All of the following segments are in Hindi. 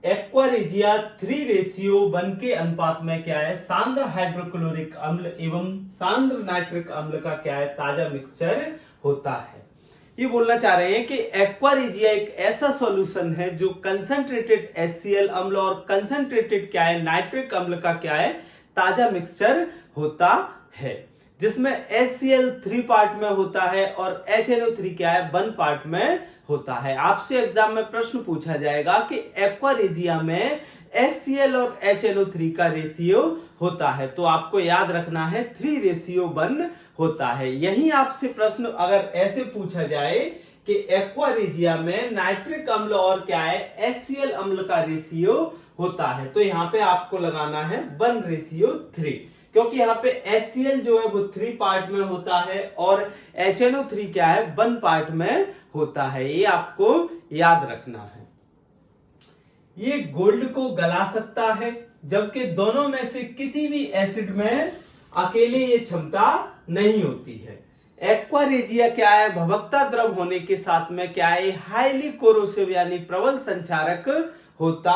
एक्वा रेजिया 3:1 के अनुपात में क्या है, सांद्र हाइड्रोक्लोरिक अम्ल एवं सांद्र नाइट्रिक अम्ल का क्या है, ताजा मिक्सचर होता है। ये बोलना चाह रहे हैं कि एक्वा रेजिया एक ऐसा सॉल्यूशन है जो कंसंट्रेटेड HCl अम्ल और कंसंट्रेटेड क्या है, नाइट्रिक अम्ल का क्या है, ताजा मिक्सचर होता है, जिसमें HCl 3 पार्ट में होता है और HNO3 क्या है, 1 पार्ट में होता है। आपसे एग्जाम में प्रश्न पूछा जाएगा कि एक्वा रेजिया में HCl और HNO3 का रेशियो होता है, तो आपको याद रखना है 3:1 होता है। यही आपसे प्रश्न अगर ऐसे पूछा जाए कि एक्वा रेजिया में नाइट्रिक अम्ल और क्या है, HCl अम्ल का रेशियो होता है, तो यहाँ पे आपको लगाना है 1:3, क्योंकि यहाँ पे HCl जो है वो 3 पार्ट में होता है और HNO3 क्या है, 1 पार्ट में होता है। ये आपको याद रखना है। ये गोल्ड को गला सकता है, जबकि दोनों में से किसी भी एसिड में अकेले ये क्षमता नहीं होती है। एक्वा रेजिया क्या है, भभकता द्रव होने के साथ में क्या है, हाईली कोरोसिव यानी प्रबल संचारक होता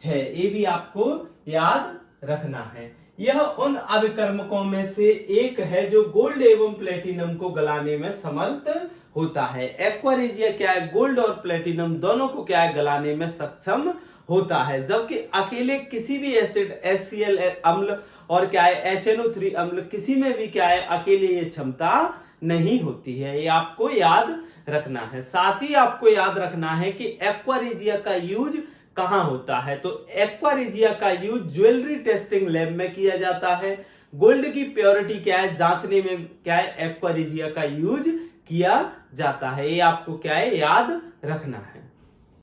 है। ये भी आपको याद रखना है। यह उन अभिकर्मकों में से एक है जो गोल्ड एवं प्लेटिनम को गलाने में समर्थ होता है। एक्वा रेजिया क्या है, गोल्ड और प्लेटिनम दोनों को क्या है, गलाने में सक्षम होता है, जबकि अकेले किसी भी एसिड HCl अम्ल और क्या है, HNO3 अम्ल किसी में भी क्या है, अकेले ये क्षमता नहीं होती है। ये आपको याद रखना है। साथ ही आपको याद रखना है कि एक्वा रेजिया का यूज कहां होता है, तो एक्वा रेजिया का यूज ज्वेलरी टेस्टिंग लैब में किया जाता है। गोल्ड की प्योरिटी क्या है, जांचने में क्या है, एक्वा रेजिया का यूज किया जाता है। ये आपको क्या है, याद रखना है।